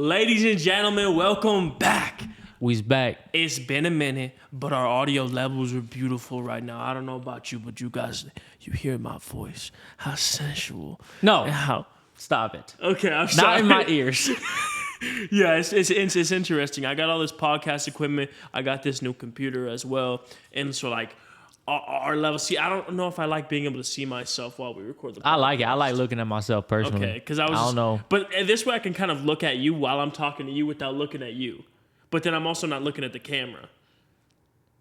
Ladies and gentlemen, welcome back. We's back. It's been a minute, but our audio levels are beautiful right now. I don't know about you, but you guys, you hear my voice. How sensual. No. And how... Stop it. Okay, I'm sorry. Not in my ears. Yeah, it's interesting. I got all this podcast equipment. I got this new computer as well. And so, like, our level. See, I don't know if I like being able to see myself while we record the podcast. I like it. I like looking at myself personally. Okay, because I don't know. But this way I can kind of look at you while I'm talking to you without looking at you. But then I'm also not looking at the camera.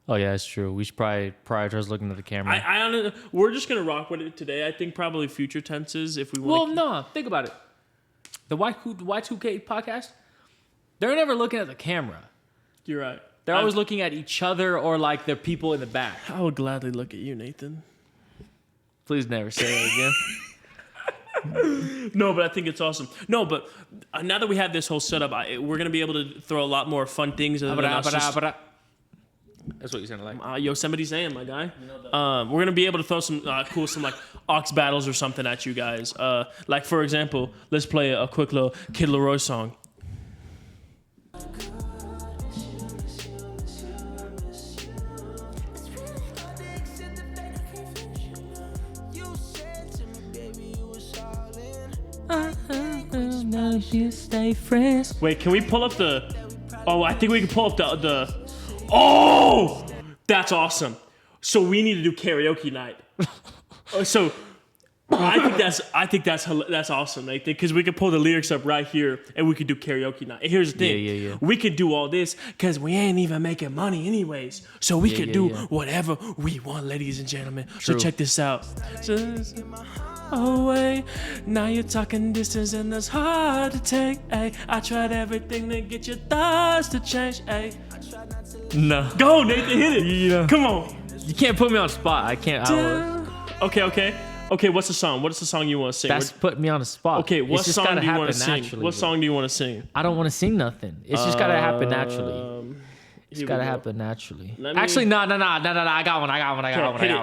Oh, yeah, it's true. We should probably prioritize looking at the camera. We're just going to rock with it today. I think probably future tenses if we want no. Think about it. The Y2K podcast, they're never looking at the camera. You're right. They're always looking at each other or like the people in the back. I would gladly look at you, Nathan. Please never say that again. No, but I think it's awesome. No, but now that we have this whole setup, we're going to be able to throw a lot more fun things. That's what you sounded like. Yosemite Sam, my guy. We're going to be able to throw some some like ox battles or something at you guys. Like, for example, let's play a quick little Kid Leroy song. Stay friends. Wait, can we pull up the... Oh, I think we can pull up the... Oh! That's awesome. So we need to do karaoke night. So I think that's awesome, Nathan, because we could pull the lyrics up right here and we could do karaoke night. And here's the thing. Yeah. We could do all this because we ain't even making money anyways. So we could do whatever we want, ladies and gentlemen. True. So check this out. Away. Now you're talking distance and that's hard to take. Ay. I tried everything to get your thoughts to change. Ay. No. Go, Nathan, hit it. Yeah. Come on. You can't put me on the spot. I can't. Okay, what's the song? What's the song you want to sing? That's putting me on the spot. Okay, what song do you want to sing? Naturally, what song do you want to sing? I don't want to sing nothing. It's just gotta happen naturally. It's gotta happen naturally. Actually, no. I got one.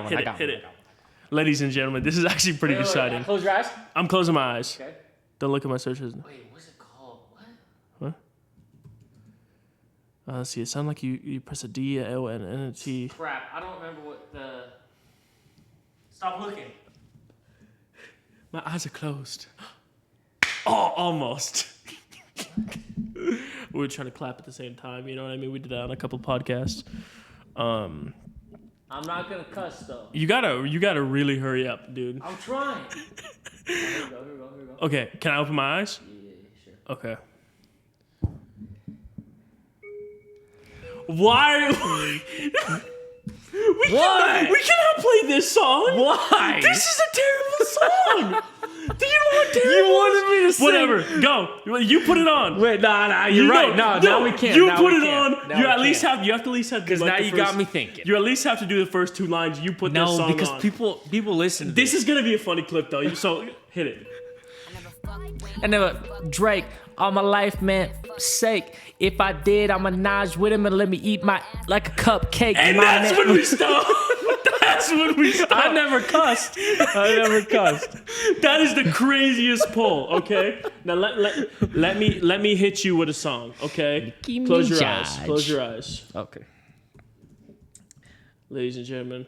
Hit it. Ladies and gentlemen, this is actually pretty exciting. Close your eyes. I'm closing my eyes. Okay. Don't look at my search history. Wait, what's it called? What? Let's see. It sounds like you press a D, a L, and a T. Crap, I don't remember what the... Stop looking. My eyes are closed. Oh, almost. We were trying to clap at the same time. You know what I mean? We did that on a couple podcasts. I'm not gonna cuss though. You gotta really hurry up, dude. I'm trying. Here we go. Okay, can I open my eyes? Yeah, sure. Okay. Why? We cannot play this song. Why? This is a terrible song. Do you know what terrible? You wanted me to sing. Whatever. Go. You put it on. Wait, nah. You're right. No, we can't. You now put we it can't. on. Now You we at least can't. have. You have to at least have. Because now you got me thinking. You at least have to do the first two lines. You put this song on. No, because people listen. This is gonna be a funny clip though. So hit it. I never Drake all my life, man. Sake. If I did, I'm a Naj with him and let me eat my like a cupcake. And that's when we stop. That's when we stop. I never cussed. That is the craziest pull. Okay. Now let me hit you with a song. Okay. Close your eyes. Close your eyes. Okay. Ladies and gentlemen,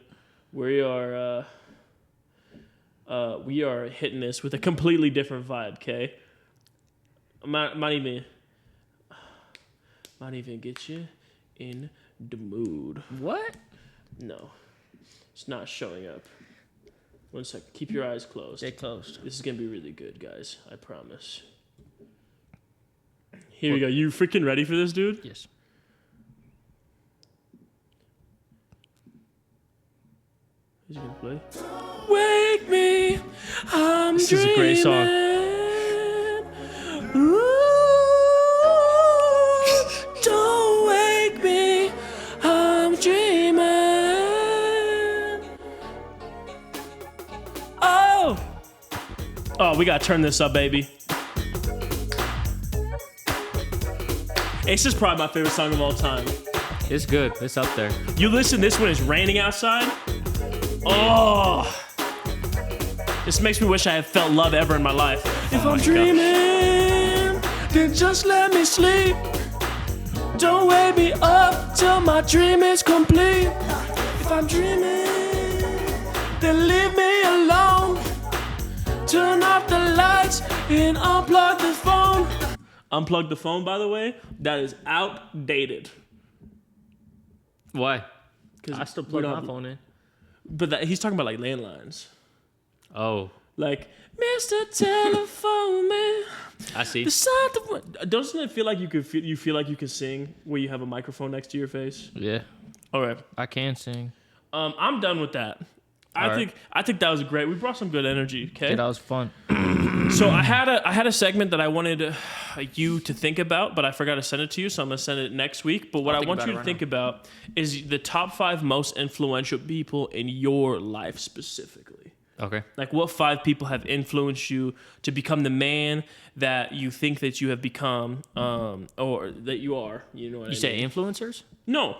we are hitting this with a completely different vibe. Okay. Might even get you in the mood. What? No, it's not showing up. 1 second. Keep your eyes closed. Stay closed. This is gonna be really good, guys. I promise. Here we go. You freaking ready for this, dude? Yes. Is he gonna play? Wake me, I'm This is a great song. Ooh, don't wake me, I'm dreaming. Oh, we gotta turn this up, baby. It's just probably my favorite song of all time. It's good. It's up there. You listen this when it's raining outside. Oh, this makes me wish I had felt love ever in my life. If I'm dreaming, then just let me sleep. Don't wake me up till my dream is complete. If I'm dreaming, then leave me alone. Turn off the lights and unplug the phone. Unplug the phone, by the way, that is outdated. Why? I still plug my phone in. But he's talking about like landlines. Oh. Like, Mr. Telephone Man. I see. Doesn't it feel like you feel like you can sing where you have a microphone next to your face? Yeah. All right. I can sing. I'm done with that. I think that was great. We brought some good energy. Okay. Yeah, that was fun. So I had a segment that I wanted you to think about, but I forgot to send it to you, so I'm gonna send it next week. But what I want you to think about is the top 5 most influential people in your life specifically. Okay. Like, what 5 people have influenced you to become the man that you think that you have become, or that you are? You know what I mean? You say influencers? No,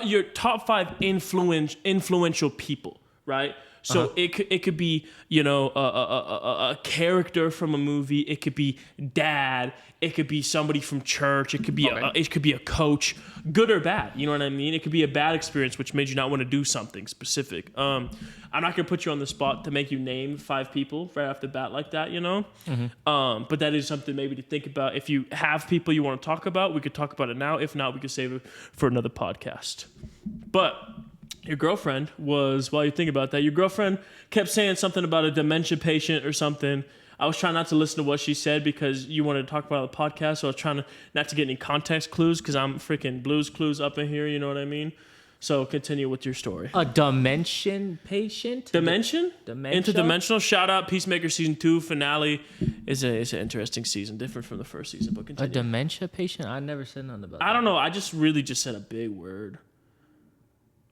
your top 5 influential people, right? So it could be, you know, a character from a movie. It could be dad. It could be somebody from church. It could be a coach, good or bad. You know what I mean? It could be a bad experience which made you not want to do something specific. I'm not gonna put you on the spot to make you name 5 people right off the bat like that. You know, but that is something maybe to think about. If you have people you want to talk about, we could talk about it now. If not, we could save it for another podcast. But your girlfriend was, while you think about that, your girlfriend kept saying something about a dementia patient or something. I was trying not to listen to what she said because you wanted to talk about the podcast, so I was trying not to get any context clues because I'm freaking Blues Clues up in here, you know what I mean? So continue with your story. A dementia patient? Dimension? Dementia? Interdimensional. Shout out Peacemaker Season 2 finale. It's an interesting season, different from the first season, but continue. A dementia patient? I never said nothing about that. I don't know. I just said a big word.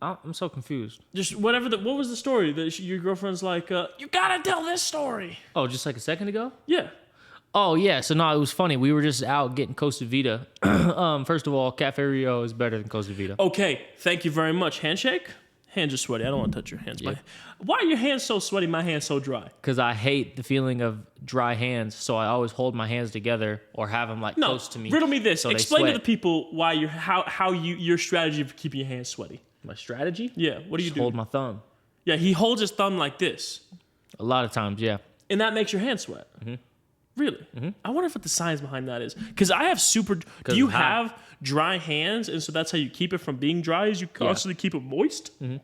I'm so confused. Just whatever. What was the story? That your girlfriend's like, you gotta tell this story. Oh, just like a second ago? Yeah. Oh, yeah. So, no, it was funny. We were just out getting Costa Vida. First of all, Cafe Rio is better than Costa Vida. Okay. Thank you very much. Handshake? Hands are sweaty. I don't want to touch your hands. Yeah. Why are your hands so sweaty? My hands so dry? Because I hate the feeling of dry hands, so I always hold my hands together or have them close to me. Riddle me this. So explain to the people why your strategy for keeping your hands sweaty. My strategy? Yeah. What do you do? Hold my thumb. Yeah, he holds his thumb like this. A lot of times, yeah. And that makes your hands sweat. Mm-hmm. Really? Mm-hmm. I wonder what the science behind that is. Because I have do you have dry hands, and so that's how you keep it from being dry, is you constantly keep it moist? Mm-hmm.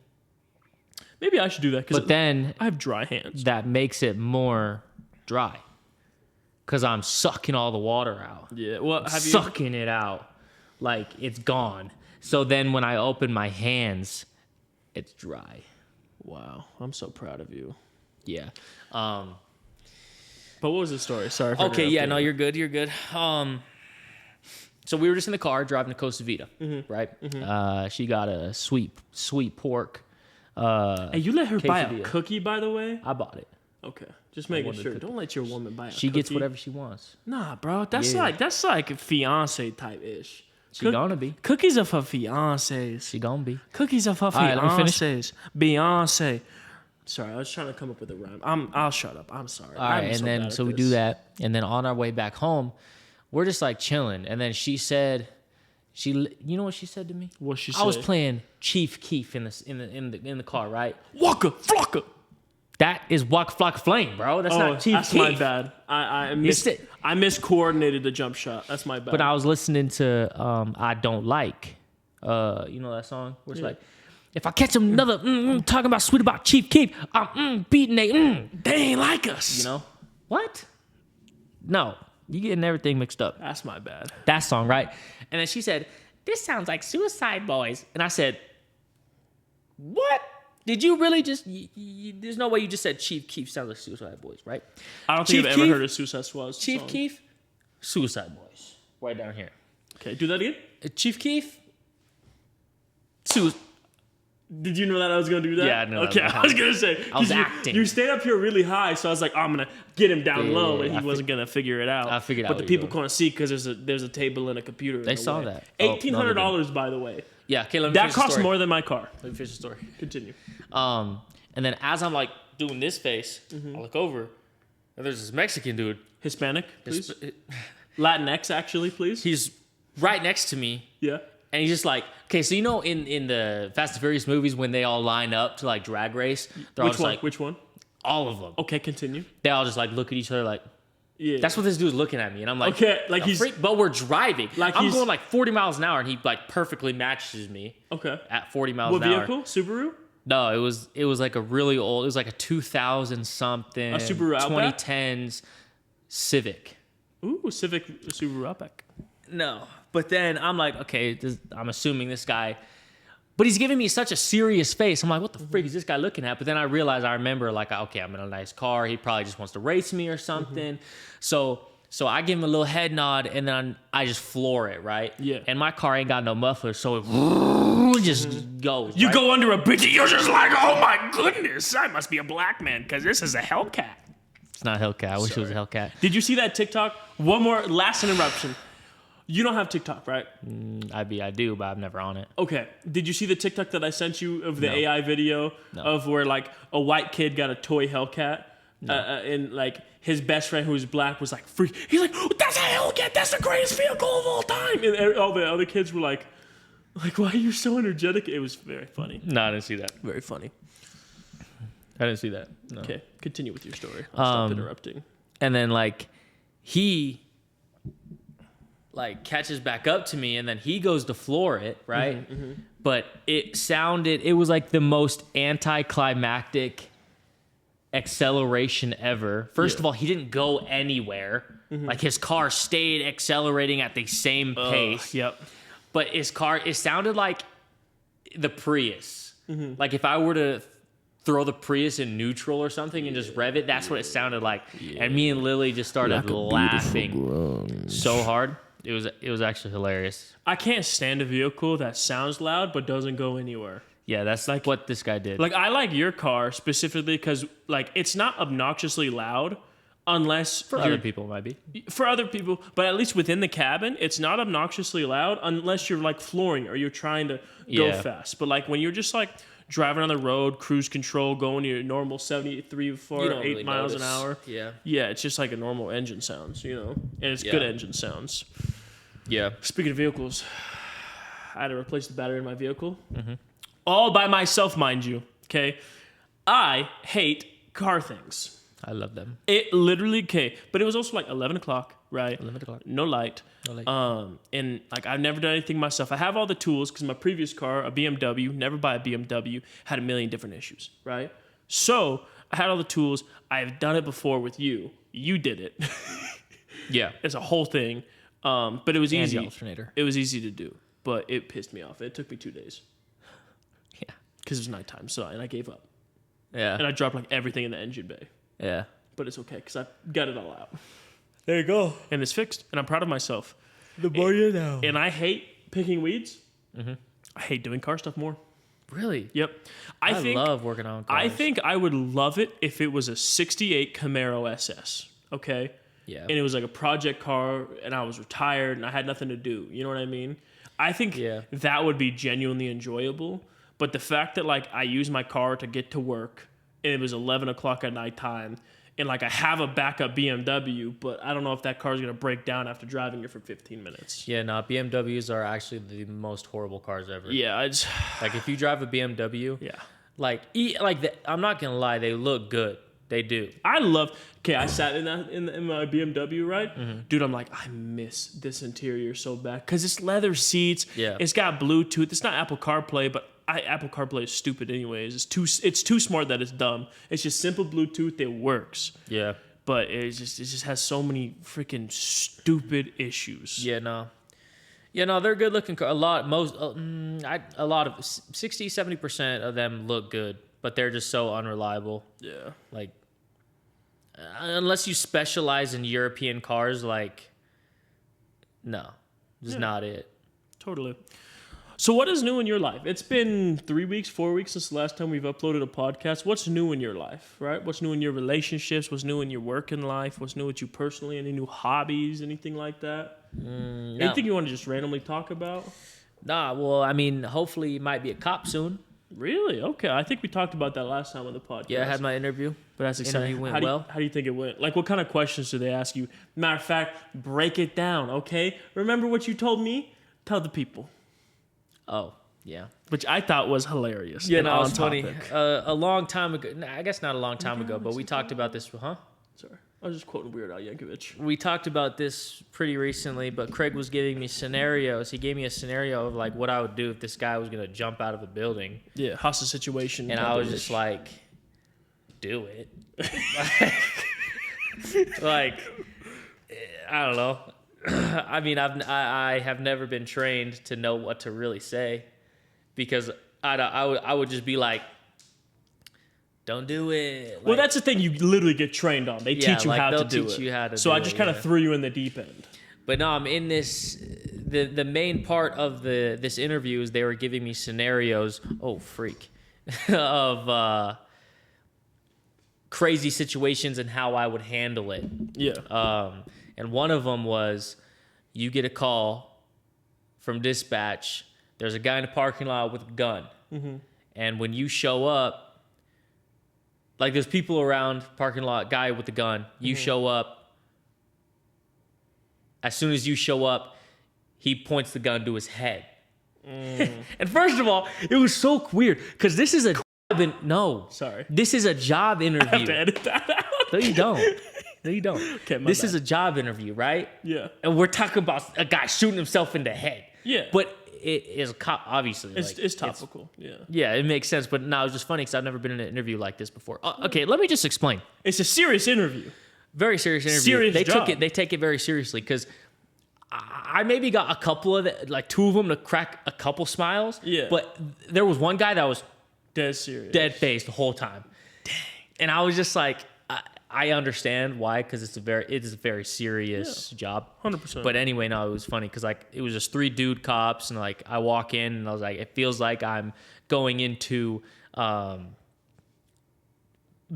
Maybe I should do that. But then I have dry hands. That makes it more dry. Because I'm sucking all the water out. Yeah. Well, sucking it out like it's gone. So then when I open my hands, it's dry. Wow. I'm so proud of you. Yeah. But what was the story? Sorry. Okay, yeah, no, you're good. You're good. So we were just in the car driving to Costa Vida, right? Mm-hmm. She got a sweet pork. Hey, you let her buy a cookie, by the way? I bought it. Okay. Just making sure. Don't let your woman buy a cookie. She gets whatever she wants. Nah, bro. That's like fiance type ish. She gonna be. Cookies are for fiancés. She gonna be. Cookies are for fiancés. Beyonce. Sorry, I was trying to come up with a rhyme. I'll shut up. I'm sorry. All right, and then so we do that, and then on our way back home, we're just like chilling, and then she said, you know what she said to me? What she said? I was playing Chief Keef in the car, right? Waka Flocka. That is Waka Flocka Flame, bro. That's not Chief Keef. That's my bad. I miscoordinated the jump shot. That's my bad. But I was listening to I Don't Like, you know that song? Where it's like, if I catch another talking about sweet about Chief Keef, I'm beating they ain't like us. You know? What? No. You getting everything mixed up. That's my bad. That song, right? And then she said, this sounds like Suicide Boys. And I said, what? Did you really just... there's no way you just said Chief Keef sounds like Suicide Boys, right? I don't think I've ever heard of Suicide Boys. Chief Keef, Suicide Boys. Right down here. Okay, do that again. Chief Keef, Did you know that I was going to do that? Yeah, I know. Okay, I was going to say. I was acting. You stayed up here really high, so I was like, I'm going to get him down low, and he wasn't going to figure it out. I figured out. But the people can't see because there's a table and a computer. They saw that. $1,800, by the way. Yeah, okay, let me that finish the costs story. more than my car. Let me finish the story. Continue. And then as I'm like doing this face, I look over, and there's this Mexican dude. Hispanic, please? Latinx, actually, please. He's right next to me. Yeah. And he's just like, okay, so you know in the Fast and Furious movies when they all line up to like drag race, they're all Which just one? like, Which one? all of them. Okay, continue. They all just like look at each other like, Yeah. that's what this dude's looking at me. And I'm like, Okay, like "The he's- freak?" But we're driving. Like I'm he's- going like 40 miles an hour and he like perfectly matches me Okay. at 40 miles What an hour. vehicle? Subaru? No, it was like a really old, it was like a 2000 something. A Subaru Outback? 2010s Civic. Ooh, Subaru Outback. No. But then I'm like, okay, I'm assuming this guy, but he's giving me such a serious face. I'm like, what the freak is this guy looking at? But then I remember like, okay, I'm in a nice car. He probably just wants to race me or something. So I give him a little head nod and then I just floor it, right? Yeah. And my car ain't got no muffler, so it just goes. You right? go under a bridge and you're just like, oh my goodness, I must be a black man because this is a Hellcat. It's not Hellcat. I wish it was a Hellcat. Did you see that TikTok? One more, last interruption. You don't have TikTok, right? I do, but I'm never on it. Okay. Did you see the TikTok that I sent you of the No. AI video No. of where like a white kid got a toy Hellcat? And like his best friend who was black was like, freak. He's like, that's a Hellcat. That's the greatest vehicle of all time. And all the other kids were like, why are you so energetic? It was very funny. No, I didn't see that. Very funny. I didn't see that. No. Okay. Continue with your story. I'll stop interrupting. And then like he like catches back up to me and then he goes to floor it, right? But it was like the most anticlimactic acceleration ever. First of all, he didn't go anywhere. Like his car stayed accelerating at the same pace. Yep. But his car, it sounded like the Prius. Like if I were to throw the Prius in neutral or something and just rev it, that's what it sounded like. And me and Lily just started laughing so hard. It was actually hilarious. I can't stand a vehicle that sounds loud but doesn't go anywhere. Yeah, that's like what this guy did. Like I like your car specifically because like it's not obnoxiously loud unless For other people, it might be. For other people, but at least within the cabin, it's not obnoxiously loud unless you're like flooring or you're trying to go Yeah. fast. But like when you're just like driving on the road, cruise control, going your normal 73, 4, You don't 8 really miles notice. an hour. Yeah. Yeah, it's just like a normal engine sounds, and it's good Yeah. engine sounds. Yeah. Speaking of vehicles, I had to replace the battery in my vehicle. All by myself, mind you. Okay. I hate car things. I love them. It literally, but it was also like 11 o'clock, right? 11 o'clock. No light. No light. And like I've never done anything myself. I have all the tools because my previous car, a BMW, never buy a BMW, had a million different issues, right? So I had all the tools. I've done it before with you. You did it. Yeah. It's a whole thing. But it was And easy. the alternator. It was easy to do, but it pissed me off. It took me 2 days Yeah. because it was nighttime. And I gave up. Yeah. And I dropped like everything in the engine bay. Yeah. But it's okay because I got it all out. There you go. And it's fixed. And I'm proud of myself. The more you know. And I hate picking weeds. I hate doing car stuff more. Really? Yep. I think love working on cars. I think I would love it if it was a 68 Camaro SS. Okay? Yeah. And it was like a project car and I was retired and I had nothing to do. You know what I mean? I think that would be genuinely enjoyable. But the fact that like I use my car to get to work and it was 11 o'clock at nighttime and like I have a backup BMW, but I don't know if that car is going to break down after driving it for 15 minutes. Yeah, no, BMWs are actually the most horrible cars ever. Yeah, Like if you drive a BMW, I'm not gonna lie, they look good. They do. I sat in my BMW, right? Dude, I'm like, I miss this interior so bad because it's leather seats. Yeah. It's got Bluetooth. It's not Apple CarPlay, but Apple CarPlay is stupid anyways. It's too smart that it's dumb. It's just simple Bluetooth. It works. Yeah. But it just has so many freaking stupid issues. Yeah, no. Yeah, no, they're good looking cars. A lot of 60-70% of them look good, but they're just so unreliable. Yeah. Like, unless you specialize in European cars, like, no, just not it. Totally. So what is new in your life? It's been 3 weeks, 4 weeks since the last time we've uploaded a podcast. What's new in your life, right? What's new in your relationships? What's new in your working life? What's new with you personally? Any new hobbies? Anything like that? No. Anything you want to just randomly talk about? Nah, well, I mean, hopefully you might be a cop soon. Really? Okay. I think we talked about that last time on the podcast. Yeah, I had my interview. But that's exciting. Interview went how do you, well. How do you think it went? Like, what kind of questions do they ask you? Matter of fact, break it down, okay? Remember what you told me? Tell the people. Oh, yeah. Which I thought was hilarious. Yeah, and no, on it's funny. topic. A long time ago, I guess not a long time ago, but we talked about this, huh? Sorry. I was just quoting Weird Al Yankovic. We talked about this pretty recently, but Craig was giving me scenarios. He gave me a scenario of like what I would do if this guy was going to jump out of a building. Yeah, hostage situation. And I was just like, do it. like, I don't know. I mean, I have never been trained to know what to really say because I would just be like, don't do it. Well, that's the thing. You literally get trained on. They teach you how to do it. Teach you how to so do I just it, kind of threw you in the deep end. But no, I'm in this. The main part of this interview is they were giving me scenarios. Oh, freak. Of crazy situations and how I would handle it. Yeah. And one of them was, you get a call from dispatch. There's a guy in the parking lot with a gun. Mm-hmm. And when you show up, like there's people around, parking lot, guy with the gun. You show up. As soon as you show up, he points the gun to his head. And first of all, it was so weird because this is a no. Sorry. This is a job interview. I have to edit that out. No, you don't. No, you don't. Okay, this bad. is a job interview, right? Yeah. And we're talking about a guy shooting himself in the head. Yeah. But it is obviously. It's topical. Yeah. Yeah, it makes sense. But no, it was just funny because I've never been in an interview like this before. Okay, let me just explain. It's a serious interview. Very serious interview. Serious job. They take it very seriously because I maybe got a couple of like two of them to crack a couple smiles. Yeah. But there was one guy that was Dead serious. dead faced the whole time. Dang. And I was just like, I understand why, because it is a very serious job. 100%. But anyway, no, it was funny because like it was just 3 dude cops, and like I walk in and I was like, it feels like I'm going into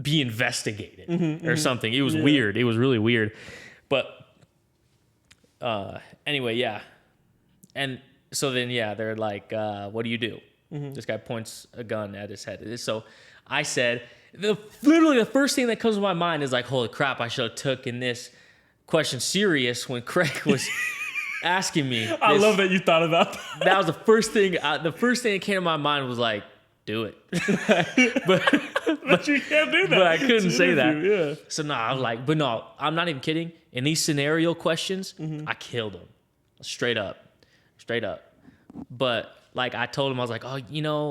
be investigated or something. It was weird. It was really weird. But anyway, yeah. And so then they're like, what do you do? This guy points a gun at his head. So I said, literally the first thing that comes to my mind is like, holy crap, I should have taken this question serious when Craig was asking me. I love that you thought about that. That was the first thing. The first thing that came to my mind was like, do it. But you can't do that. But I couldn't say that. Yeah. So no, I was like, but no, I'm not even kidding. In these scenario questions, I killed him. Straight up. But like I told him, I was like, oh,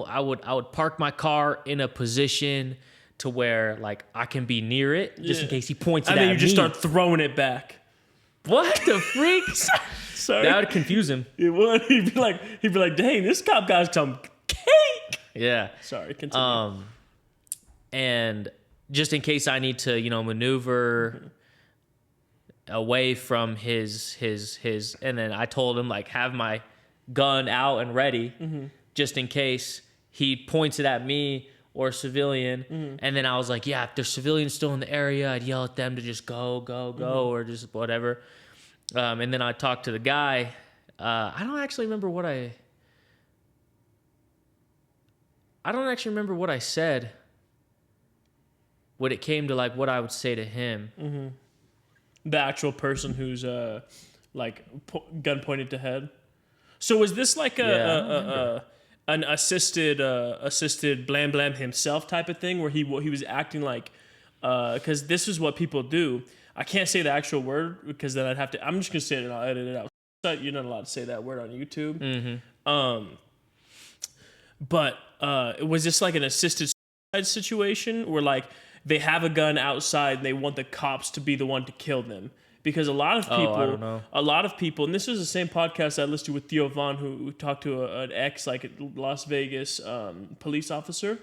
I would park my car in a position to where like I can be near it just in case he points it at me. And then you just start throwing it back. What the freak? Sorry. That would confuse him. It would. He'd be like, dang, this cop guy's some cake. Yeah. Sorry, continue. And just in case I need to, maneuver away from his, and then I told him like have my gun out and ready just in case he points it at me or a civilian. And then I was like, yeah, if there's civilians still in the area, I'd yell at them to just go, or just whatever. And then I talked to the guy. I don't actually remember what I said when it came to like what I would say to him. The actual person who's gun pointed to head. So was this like an assisted blam blam himself type of thing where he was acting like because this is what people do. I can't say the actual word because then I'd have to. I'm just gonna say it and I'll edit it out. You're not allowed to say that word on YouTube. But was this like an assisted suicide situation where like they have a gun outside and they want the cops to be the one to kill them? Because a lot of people, and this is the same podcast I listened to with Theo Vaughn, who talked to an ex Las Vegas police officer,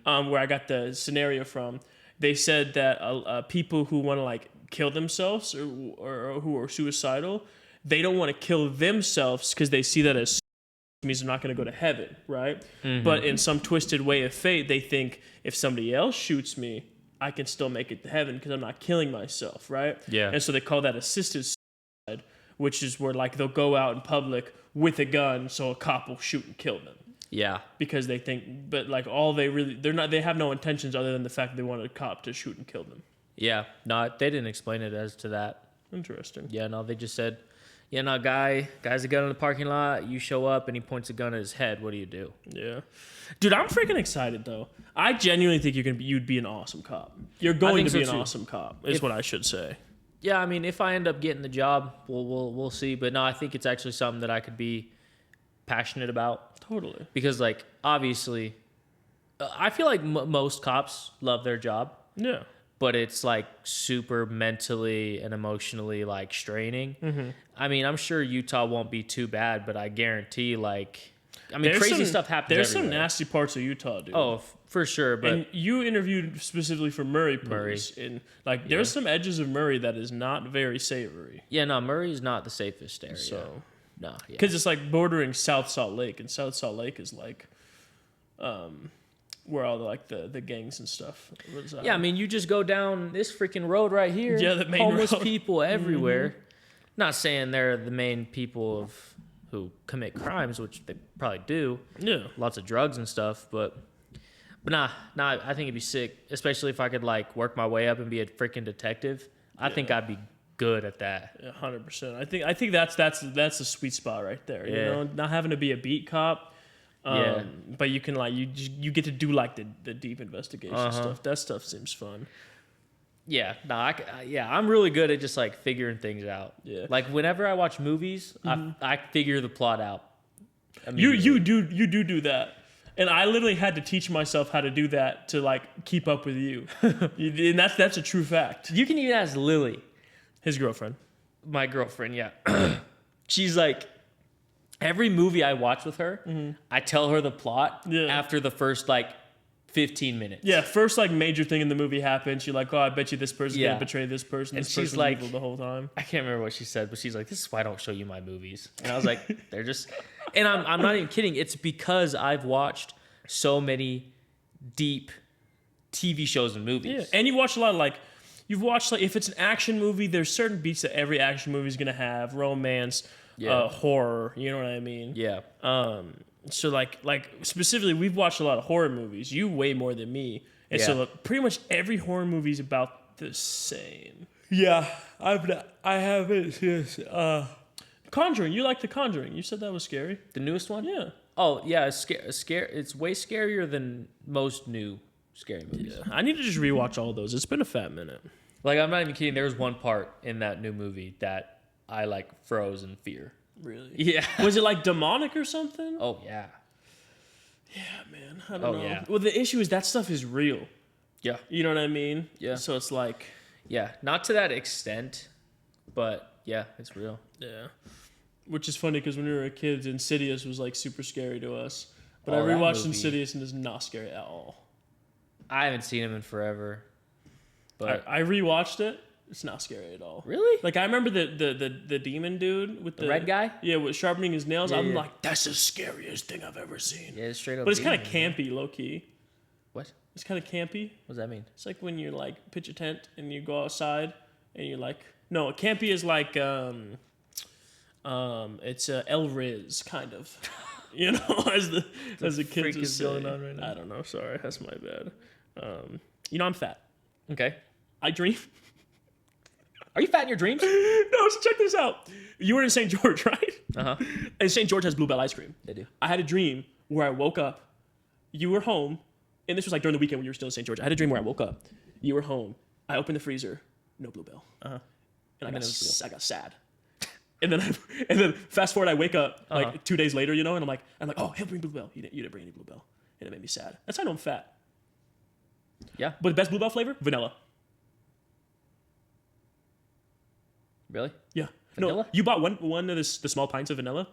where I got the scenario from. They said that people who want to like kill themselves or who are suicidal, they don't want to kill themselves because they see that as means they're not going to go to heaven, right? But in some twisted way of fate, they think if somebody else shoots me, I can still make it to heaven because I'm not killing myself, right? Yeah. And so they call that assisted suicide, which is where like they'll go out in public with a gun so a cop will shoot and kill them. Yeah. because they think, but like they have no intentions other than the fact that they want a cop to shoot and kill them. Yeah. No, they didn't explain it as to that. Interesting. Yeah, no, they just said, yeah, no, guy's a gun in the parking lot. You show up and he points a gun at his head. What do you do? Yeah, dude, I'm freaking excited though. I genuinely think you'd be an awesome cop. You're going to be an awesome cop, is what I should say. Yeah, I mean, if I end up getting the job, we'll see. But no, I think it's actually something that I could be passionate about. Totally. Because like obviously, I feel like most cops love their job. Yeah. But it's like super mentally and emotionally like straining. Mm-hmm. I mean, I'm sure Utah won't be too bad, but I guarantee crazy stuff happens There's everywhere. some nasty parts of Utah, dude. Oh, for sure. But and you interviewed specifically for Murray police, and like there's some edges of Murray that is not very savory. Yeah, no, Murray's not the safest area. So no, because it's like bordering South Salt Lake, and South Salt Lake is like, where all the gangs and stuff reside. Yeah, I mean, you just go down this freaking road right here. Yeah, the main homeless road. people everywhere. Mm-hmm. Not saying they're the main people who commit crimes, which they probably do. Yeah, lots of drugs and stuff, but nah, I think it'd be sick, especially if I could like work my way up and be a freaking detective. I think I'd be good at that. 100%. I think that's the sweet spot right there. Yeah. You know, not having to be a beat cop. But you can like you get to do like the deep investigation stuff. That stuff seems fun. Yeah, no, I'm really good at just like figuring things out. Yeah, like whenever I watch movies, I figure the plot out. You do that, and I literally had to teach myself how to do that to like keep up with you, and that's a true fact. You can even ask Lily, his girlfriend, my girlfriend. Yeah, she's like. Every movie I watch with her, I tell her the plot after the first like 15 minutes. Yeah, first like major thing in the movie happens. You're like, oh, I bet you this person's gonna betray this person. And this she's person's like, evil the whole time. I can't remember what she said, but she's like, this is why I don't show you my movies. And I was like, they're just, and I'm not even kidding. It's because I've watched so many deep TV shows and movies. Yeah, and you watch a lot of like. You've watched like if it's an action movie, there's certain beats that every action movie is gonna have: romance, horror. You know what I mean? Yeah. So like specifically, we've watched a lot of horror movies. You way more than me, and so like, pretty much every horror movie is about the same. Yeah, I haven't. Yes. Conjuring. You like The Conjuring? You said that was scary. The newest one? Yeah. Oh yeah, it's It's way scarier than most new scary movies. Yeah. I need to just rewatch all of those. It's been a fat minute. Like I'm not even kidding. There was one part in that new movie that I like froze in fear. Really? Yeah. Was it like demonic or something? Oh yeah. Yeah, man. I don't know. Yeah. Well, the issue is that stuff is real. Yeah. You know what I mean? Yeah. So it's like. Yeah, not to that extent, but yeah, it's real. Yeah. Which is funny because when we were kids, Insidious was like super scary to us. But I Oh, that rewatched movie. Insidious and it's not scary at all. I haven't seen him in forever, but I rewatched it. It's not scary at all. really, Like I remember the demon dude with the red guy. Yeah, with sharpening his nails. Yeah, I'm yeah. like, that's the scariest thing I've ever seen. Yeah, it's straight up. But it's kind of demon. campy, low key. What? It's kind of campy. What does that mean? It's like when you like pitch a tent and you go outside and you're like, no, campy is like it's El Riz kind of, you know, as the kids freak would is say. going on right now? I don't know. Sorry, that's my bad. You know, I'm fat. Okay. I dream. Are you fat in your dreams? No, so check this out. You were in St. George, right? Uh huh. And St. George has Bluebell ice cream. They do. I had a dream where I woke up. You were home, and this was like during the weekend when you were still in St. George. I had a dream where I woke up. You were home. I opened the freezer. No Bluebell. Uh-huh. And I got sad. And then fast forward, I wake up like 2 days later, you know, and I'm like, oh, he'll bring Bluebell. You didn't bring any Bluebell, and it made me sad. That's how I know I'm fat. Yeah. But the best Bluebell flavor, vanilla. Really? Yeah. Vanilla? No, you bought one of the small pints of vanilla.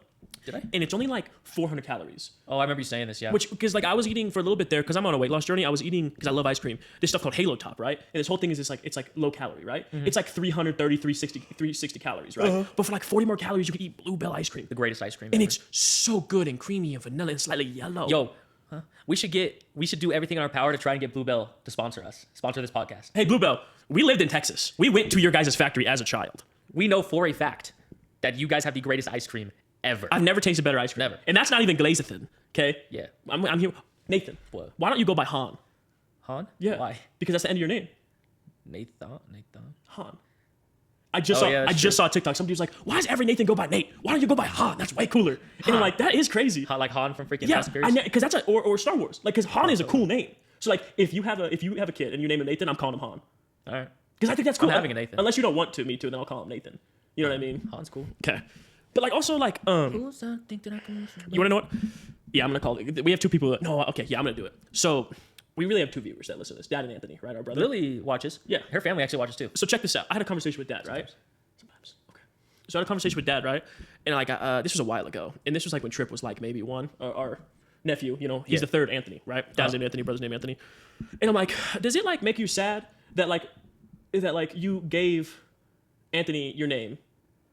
Did I? And it's only like 400 calories. Oh, I remember you saying this. Yeah. Which, because like I was eating for a little bit there, because I'm on a weight loss journey. I was eating, because I love ice cream, this stuff called Halo Top, right? And this whole thing is it's like low calorie, right? Mm-hmm. It's like 330, 360 calories, right? But for like 40 more calories, you could eat Bluebell ice cream. The greatest ice cream. And ever. it's so good and creamy and vanilla and slightly yellow. Yo, we should do everything in our power to try and get Bluebell to sponsor this podcast. Hey, Bluebell, we lived in Texas. We went to your guys' factory as a child. We know for a fact that you guys have the greatest ice cream ever. I've never tasted better ice cream. Never. And that's not even glazathin. Okay. Yeah. I'm here. Nathan. What? Why don't you go by Han? Han? Yeah. Why? Because that's the end of your name. Nathan. Han. I just saw a TikTok. Somebody was like, "Why does every Nathan go by Nate? Why don't you go by Han? That's way cooler." And I'm like, that is crazy. Han, like Han from freaking Yeah, Fast and Furious? because that's or Star Wars. Like, because Han is a cool name. So like, if you have a kid and you name him Nathan, I'm calling him Han. All right. Because I think that's cool. I'm having a Nathan. Unless you don't want to, me too, then I'll call him Nathan. You know what I mean? Han's cool. Okay. But like also like you want to know what? Yeah, I'm gonna call it. We have two people. No, okay, yeah, I'm gonna do it. So we really have two viewers that listen to this. Dad and Anthony, right? Our brother. Lily watches. Yeah. Her family actually watches too. So check this out. I had a conversation with Dad, right? Sometimes. Okay. So I had a conversation with Dad, right? And like this was a while ago, and this was like when Trip was like maybe one. Our nephew, you know, he's the third Anthony, right? Dad's named Anthony, brother's name Anthony. And I'm like, does it like make you sad that like you gave Anthony your name,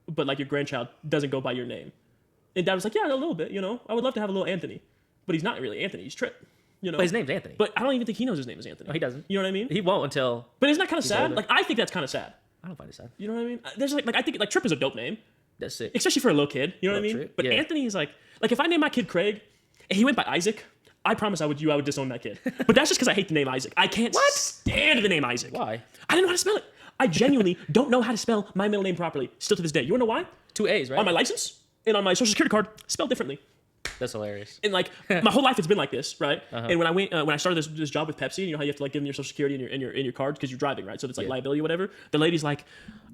but like your grandchild doesn't go by your name? And Dad was like, yeah, a little bit, you know. I would love to have a little Anthony, but he's not really Anthony. He's Trip, you know. But his name's Anthony. But I don't even think he knows his name is Anthony. No, he doesn't. You know what I mean? He won't until. But isn't that kind of sad? older. Like I think that's kind of sad. I don't find it sad. You know what I mean? There's like I think like Trip is a dope name, That's sick. especially for a little kid. You know what I Love mean? Trip, But yeah. Anthony is like if I name my kid Craig, and he went by Isaac, I promise I would disown that kid. But that's just because I hate the name Isaac. I can't stand the name Isaac. Why? I didn't know how to spell it. I genuinely don't know how to spell my middle name properly. Still to this day. You wanna know why? 2 A's, right? On my license and on my social security card, spelled differently. That's hilarious. And like my whole life it's been like this, right? And when I started this job with Pepsi, you know how you have to like give them your social security and your card because you're driving, right? So it's like liability or whatever. The lady's like,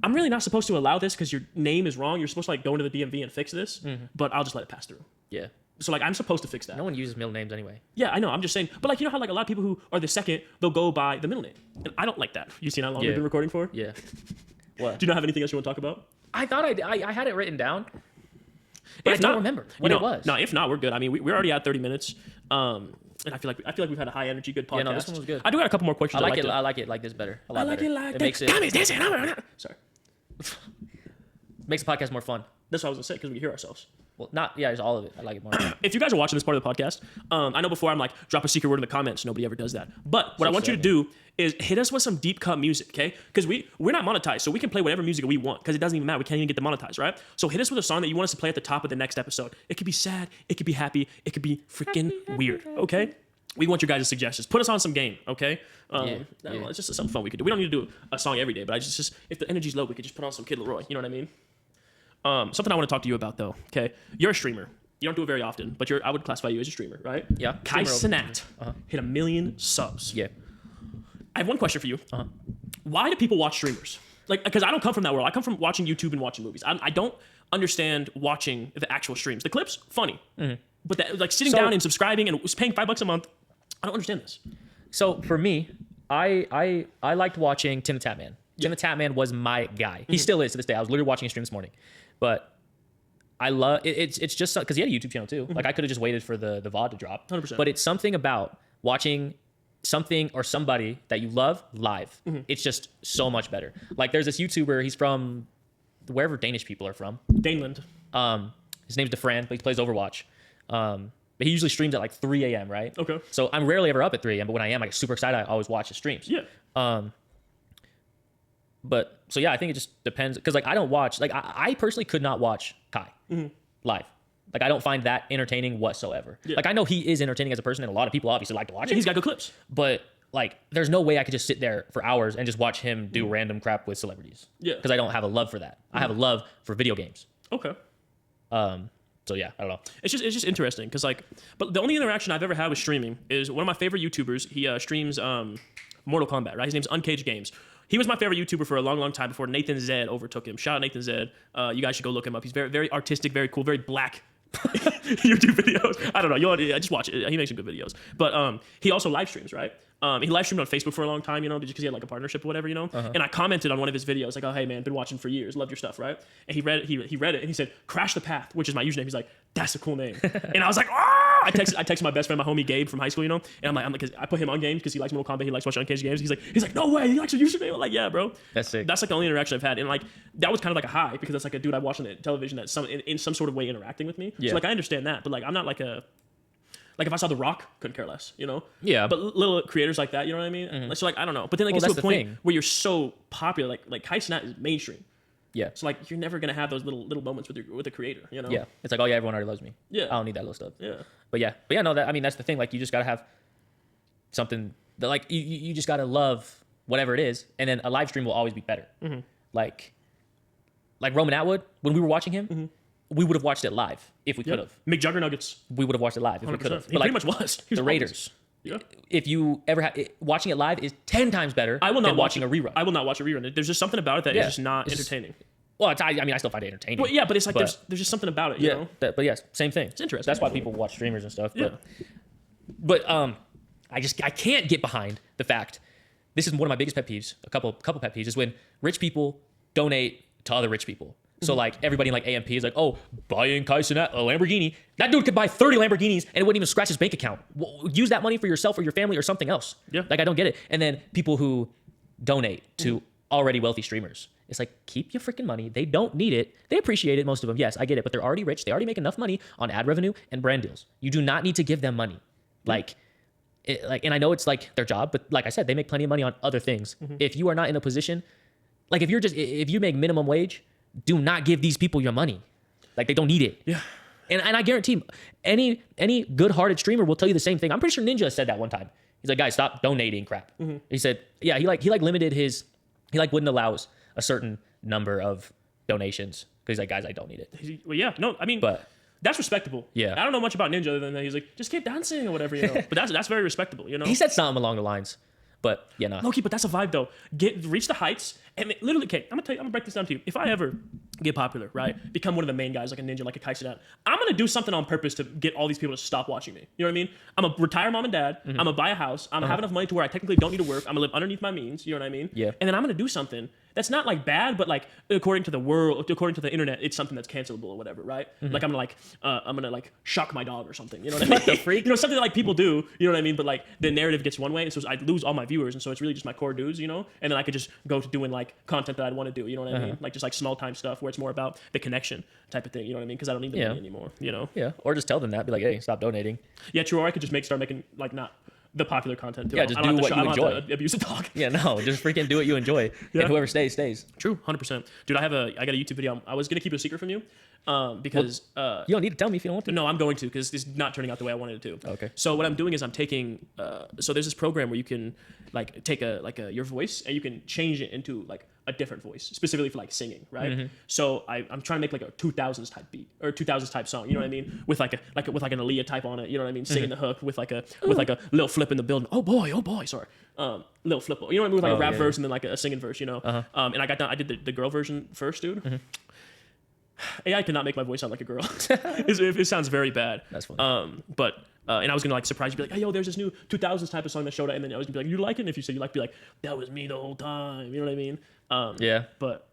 I'm really not supposed to allow this because your name is wrong. You're supposed to like go into the DMV and fix this, but I'll just let it pass through. Yeah. So like I'm supposed to fix that. No one uses middle names anyway. Yeah, I know. I'm just saying. But like you know how like a lot of people who are the second, they'll go by the middle name, and I don't like that. You seen how long we've been recording for? Yeah. What? Do you not have anything else you want to talk about? I thought I had it written down, but If I don't not, remember what it was. No, if not, we're good. I mean, we're already at 30 minutes. And I feel like we've had a high energy, good podcast. Yeah, no, this one was good. I do got a couple more questions. I like it like this better. A lot better. It makes it Sorry, makes the podcast more fun. that's what I was gonna say because we hear ourselves. Well, not just all of it. I like it more. If you guys are watching this part of the podcast, I know before I'm like drop a secret word in the comments. Nobody ever does that. But what I want you to do is hit us with some deep cut music, okay? Because we're not monetized, so we can play whatever music we want because it doesn't even matter. We can't even get demonetized, right? So hit us with a song that you want us to play at the top of the next episode. It could be sad, it could be happy, it could be freaking weird, okay? We want your guys' suggestions. Put us on some game, okay? I don't know, it's just something fun we could do. We don't need to do a song every day, but I just if the energy's low, we could just put on some Kid Leroy. You know what I mean? Something I want to talk to you about though. Okay, you're a streamer. You don't do it very often, but I would classify you as a streamer, right? Yeah. Kai Streamer Cenat hit 1 million subs. Yeah. I have one question for you. Why do people watch streamers? Like, because I don't come from that world. I come from watching YouTube and watching movies. I don't understand watching the actual streams. The clips, funny, but that, like sitting down and subscribing and paying $5 a month, I don't understand this. So for me, I liked watching Tim the Tatman. Tim the Tatman was my guy. He still is to this day. I was literally watching a stream this morning, but I love it. It's just because he had a YouTube channel too. Like I could have just waited for the VOD to drop. 100%. But it's something about watching something or somebody that you love live. It's just so much better. Like there's this YouTuber. He's from wherever Danish people are from. Daneland. His name's DeFran, but he plays Overwatch. But he usually streams at like 3 a.m. Right? Okay. So I'm rarely ever up at 3 a.m. But when I am, like super excited, I always watch his streams. Yeah. But so yeah, I think it just depends because like I don't watch like I personally could not watch Kai live. Like I don't find that entertaining whatsoever. Yeah. Like I know he is entertaining as a person, and a lot of people obviously like to watch Yeah, him. he's got good clips. But like, there's no way I could just sit there for hours and just watch him do random crap with celebrities. Yeah. Because I don't have a love for that. I have a love for video games. Okay. So yeah, I don't know. It's just interesting because like, but the only interaction I've ever had with streaming is one of my favorite YouTubers. He streams Mortal Kombat, right? His name's Uncaged Games. He was my favorite YouTuber for a long, long time before Nathan Zed overtook him. Shout out Nathan Zed. You guys should go look him up. He's very, very artistic, very cool, very black YouTube videos. I don't know. Just watch it. He makes some good videos. But he also live streams, right? He live streamed on Facebook for a long time, just because he had like a partnership or whatever, And I commented on one of his videos, like, "Oh, hey man, been watching for years, love your stuff, right?" And he read it, and he said, "Crash the Path," which is my username. He's like, "That's a cool name," and I was like, "Ah!" I texted my best friend, my homie Gabe from high school, and I'm like, I put him on games because he likes Mortal Kombat, he likes watching Uncaged Games. He's like, "No way, he likes your username." I'm like, "Yeah, bro." That's sick. That's like the only interaction I've had, and like that was kind of like a high because that's like a dude I watched on the television that's in some sort of way interacting with me. Yeah. So like I understand that, but like I'm not like a. Like if I saw The Rock, couldn't care less, Yeah. But little creators like that, you know what I mean? So like I don't know. But then like Well, it's to a that's the point thing. where you're so popular, like Kai Cenat is mainstream. Yeah. So like you're never gonna have those little moments with the creator, you know? Yeah. It's like, oh yeah, everyone already loves me. Yeah. I don't need that little stuff. Yeah. But yeah, no, that I mean that's the thing. Like you just gotta have something that like you just gotta love whatever it is, and then a live stream will always be better. Like Roman Atwood, when we were watching him, we would have watched it live if we could have. McJuggernuggets. We would have watched it live if we could have. He pretty much was. He was the Raiders. Yeah. If you ever watching it live is 10 times better I will not than watching a rerun. I will not watch a rerun. There's just something about it that is just not It's just- entertaining. Well, I mean, I still find it entertaining. Well, yeah, but it's like But- there's just something about it, you know? But yes, same thing. It's interesting. That's why people watch streamers and stuff. Yeah. But I can't get behind the fact. This is one of my biggest pet peeves. A couple pet peeves is when rich people donate to other rich people. So like everybody in like AMP is like, oh, buying Kyson a Lamborghini. That dude could buy 30 Lamborghinis and it wouldn't even scratch his bank account. Use that money for yourself or your family or something else. Yeah. Like I don't get it. And then people who donate to already wealthy streamers. It's like, keep your freaking money. They don't need it. They appreciate it, most of them. Yes, I get it. But they're already rich. They already make enough money on ad revenue and brand deals. You do not need to give them money. And I know it's like their job, but like I said, they make plenty of money on other things. If you are not in a position, like if you make minimum wage, do not give these people your money. Like they don't need it. Yeah. And I guarantee any good-hearted streamer will tell you the same thing. I'm pretty sure Ninja said that one time. He's like, guys, stop donating crap. He said, yeah, he limited his, wouldn't allow a certain number of donations because he's like, guys, I don't need it. Well, yeah, no, I mean, But that's respectable. Yeah. I don't know much about Ninja other than that he's like, just keep dancing or whatever, you know. But that's very respectable, you know. he said something along the lines, but yeah, no. Low-key, but that's a vibe though. Reach the heights and literally, okay, I'm gonna break this down to you. If I ever get popular, right, become one of the main guys like a Ninja, like a Kaisen, I'm gonna do something on purpose to get all these people to stop watching me. You know what I mean? I'm gonna retire mom and dad. I'm gonna buy a house. I'm gonna have enough money to where I technically don't need to work. I'm gonna live underneath my means. You know what I mean? Yeah. And then I'm gonna do something that's not like bad, but like according to the world, according to the internet, it's something that's cancelable or whatever, right? Like I'm gonna shock my dog or something. You know what I mean? What the freak? You know, something that like people do. You know what I mean? But like the narrative gets one way, and so I lose all my viewers, and so it's really just my core dudes, you know. And then I could just go to doing like content that I'd want to do. You know what I mean? Like just like small time stuff where it's more about the connection type of thing. You know what I mean? Because I don't need the money anymore. You know? Yeah, or just tell them that. Be like, hey, stop donating. Yeah, true. Or I could just start making like not the popular content. Too. Yeah, just I don't do have to what you I don't have enjoy. to abuse the dog. Yeah, no, just freaking do what you enjoy. Yeah. And whoever stays, stays. True, 100%. Dude, I got a YouTube video. I was gonna keep it a secret from you, because You don't need to tell me if you don't want to. no, I'm going to because it's not turning out the way I wanted it to. Okay. So what I'm doing is I'm taking. So there's this program where you can like take your voice and you can change it into like a different voice specifically for like singing, right? So I'm trying to make like a 2000s type beat or 2000s type song. You know what I mean? With like an Aaliyah type on it. You know what I mean? Singing the hook with like a little flip in the building. Oh boy. Sorry. Little flip. You know what I mean? With like a rap verse and then like a singing verse. You know. And I did the girl version first, dude. AI cannot make my voice sound like a girl. It sounds very bad. That's funny. And I was gonna like surprise you, be like, hey yo, there's this new 2000s type of song that showed up, and then I was gonna be like, you like it? And if you said you like, be like, that was me the whole time. You know what I mean? Yeah. But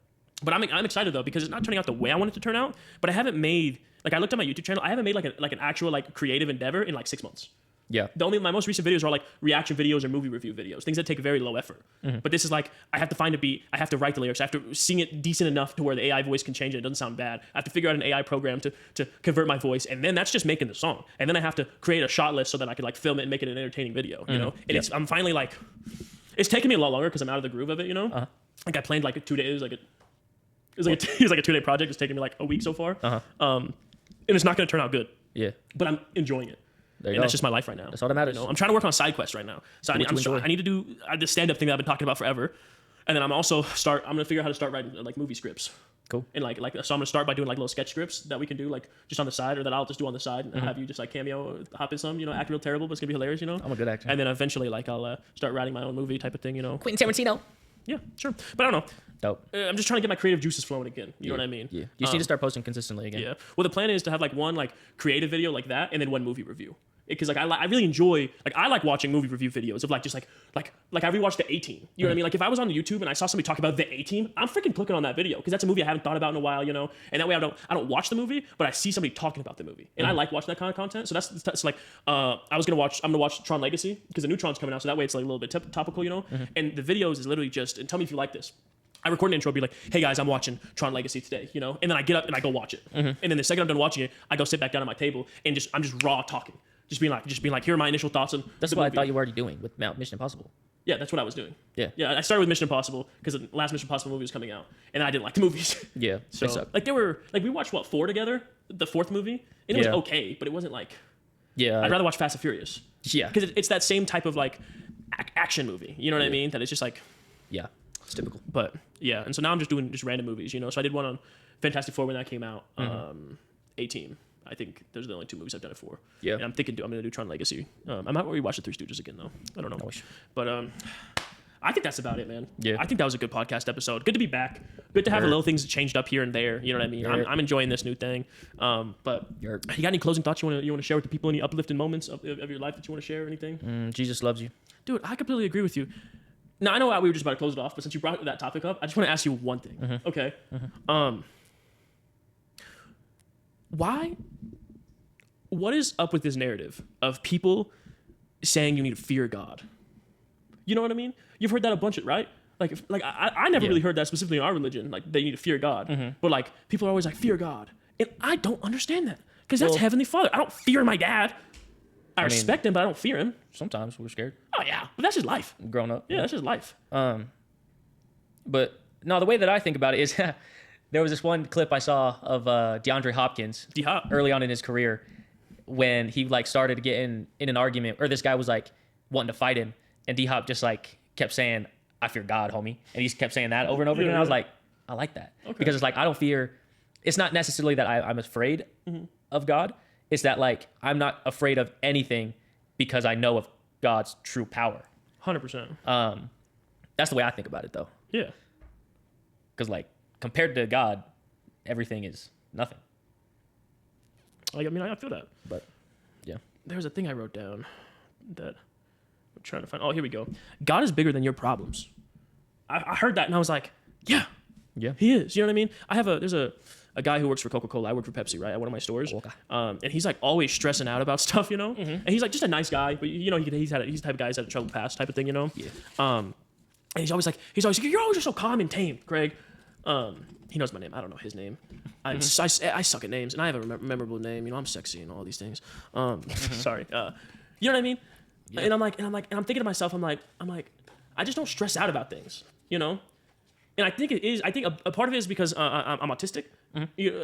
I'm excited though because it's not turning out the way I want it to turn out. But I haven't made I looked at my YouTube channel. I haven't made like an actual like creative endeavor in like 6 months. Yeah. My most recent videos are like reaction videos or movie review videos, things that take very low effort. But this is like, I have to find a beat, I have to write the lyrics, I have to sing it decent enough to where the AI voice can change it, it doesn't sound bad. I have to figure out an AI program to convert my voice, and then that's just making the song. And then I have to create a shot list so that I can like film it and make it an entertaining video, you know? And I'm finally like, it's taking me a lot longer because I'm out of the groove of it, you know? Like I planned like 2 days, it was like a 2-day project. It's taking me like a week so far. And it's not going to turn out good. Yeah. But I'm enjoying it. There you And go. that's just my life right now. That's all that matters. You know? I'm trying to work on side quests right now. So I need to do the stand-up thing that I've been talking about forever. And then I'm gonna figure out how to start writing like movie scripts. Cool. And so I'm gonna start by doing like little sketch scripts that we can do like just on the side, or that I'll just do on the side and have you just like cameo, hop in some, you know, act real terrible, but it's gonna be hilarious, you know. I'm a good actor. And then eventually like I'll start writing my own movie type of thing, you know. Quentin Tarantino. Yeah, sure. But I don't know. Dope. I'm just trying to get my creative juices flowing again. You know what I mean? Yeah. You just need to start posting consistently again. Yeah. Well, the plan is to have like one like creative video like that, and then one movie review. Because like I really enjoy, like I like watching movie review videos of like just like I rewatched the A-Team. You know what I mean? Like if I was on YouTube and I saw somebody talk about the A-Team, I'm freaking clicking on that video because that's a movie I haven't thought about in a while, you know. And that way I don't watch the movie, but I see somebody talking about the movie, and I like watching that kind of content. So that's like I'm gonna watch Tron Legacy because the new Tron's coming out, so that way it's like a little bit topical, you know. And the videos is literally just, and tell me if you like this. I record an intro, be like, hey guys, I'm watching Tron Legacy today, you know? And then I get up and I go watch it. And then the second I'm done watching it, I go sit back down at my table and I'm just raw talking. Just being like, here are my initial thoughts on That's the what I movie. thought you were already doing with Mission Impossible. Yeah, that's what I was doing. Yeah. Yeah, I started with Mission Impossible because the last Mission Impossible movie was coming out, and I didn't like the movies. Yeah. So they suck. like they were like we watched 4 together, the 4th movie, and it was okay, but it wasn't like Yeah. I'd rather watch Fast and Furious. Yeah. Because it's that same type of like action movie. You know what I mean? That it's just like. Yeah. It's typical. But yeah, and so now I'm just doing just random movies. You know, so I did one on Fantastic Four when that came out. A-Team. I think those are the only 2 movies I've done it for. Yeah. And I'm thinking I'm gonna do Tron Legacy. I might rewatch the Three Stooges again though. I don't know. But I think that's about it, man. Yeah. I think that was a good podcast episode. Good to be back. Good to have a little things changed up here and there. You know what I mean? I'm enjoying this new thing. But you got any closing thoughts you want to share with the people? Any uplifting moments of your life that you want to share or anything? Jesus loves you. Dude, I completely agree with you. Now, I know we were just about to close it off, but since you brought that topic up, I just want to ask you one thing. Okay? What is up with this narrative of people saying you need to fear God? You know what I mean? You've heard that a bunch, right? I never really heard that specifically in our religion, like they need to fear God. But like people are always like, fear God. And I don't understand that because that's Heavenly Father. I don't fear my dad. I respect him, but I don't fear him. Sometimes we're scared. Oh, yeah. But that's just life. Grown up. Yeah, that's just life. But no, the way that I think about it is there was this one clip I saw of DeAndre Hopkins D-Hop. early on in his career when he like started getting in an argument, or this guy was like wanting to fight him, and D-Hop just like kept saying, I fear God, homie. And he kept saying that over and over again. And I was like, I like that. Okay. Because it's like, I don't fear, it's not necessarily that I'm afraid of God. It's that like, I'm not afraid of anything because I know of God's true power. 100%. That's the way I think about it though. Yeah. Because like, compared to God, everything is nothing. Like, I mean, I feel that. But yeah. There's a thing I wrote down that I'm trying to find. Oh, here we go. God is bigger than your problems. I heard that and I was like, yeah, he is. You know what I mean? There's a guy who works for Coca-Cola. I work for Pepsi, right? At one of my stores. Okay. And he's like always stressing out about stuff, you know? And he's like just a nice guy, but you know, he's the type of guy who's had a troubled past type of thing, you know? Yeah. And he's always like, you're always just so calm and tame, Greg. He knows my name. I don't know his name. I suck at names, and I have a memorable name. You know, I'm sexy and all these things. Sorry. You know what I mean? Yeah. And I'm thinking to myself, I'm like, I just don't stress out about things, you know? And I think a part of it is because I'm autistic.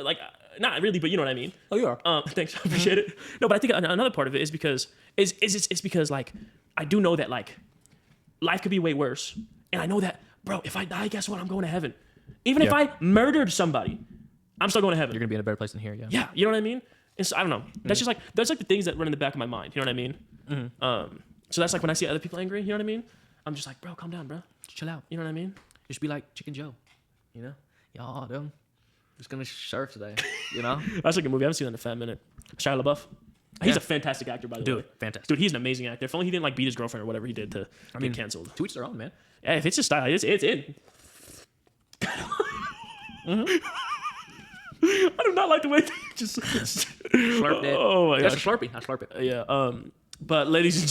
Like, not really, but you know what I mean. Oh, you are. Thanks, I appreciate it. No, but I think another part of it is because it's because like I do know that like life could be way worse, and I know that, bro. If I die, guess what? I'm going to heaven. Even if I murdered somebody, I'm still going to heaven. You're gonna be in a better place than here. Yeah. Yeah, you know what I mean. And so I don't know. That's just like the things that run in the back of my mind. You know what I mean? So that's like when I see other people angry. You know what I mean? I'm just like, bro, calm down, bro. Just chill out. You know what I mean? Just be like Chicken Joe. You know? Y'all, dude. Just gonna surf today. You know? That's like a movie. I haven't seen that in a fat minute. Shia LaBeouf. He's a fantastic actor, by the way. Fantastic. Dude, he's an amazing actor. If only he didn't like beat his girlfriend or whatever he did to get canceled. To each their own, man. Yeah, if it's his style, it's in. I do not like the way they just slurp it. Oh my gosh. That's a Slurpee. I slurp it. Yeah. But ladies and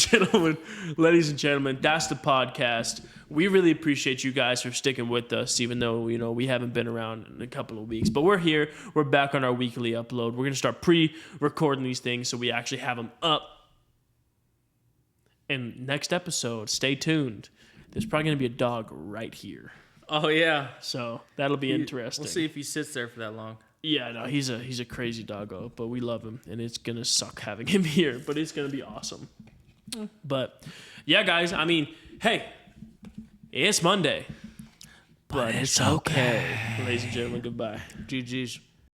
gentlemen, that's the podcast. We really appreciate you guys for sticking with us, even though, you know, we haven't been around in a couple of weeks. But we're here. We're back on our weekly upload. We're going to start pre-recording these things so we actually have them up. And next episode, stay tuned. There's probably going to be a dog right here. Oh, yeah. So that'll be interesting. We'll see if he sits there for that long. Yeah, no, he's a crazy doggo, but we love him, and it's gonna suck having him here, but it's gonna be awesome. But yeah, guys, I mean, hey, it's Monday, but it's okay. Ladies and gentlemen, goodbye. GG's.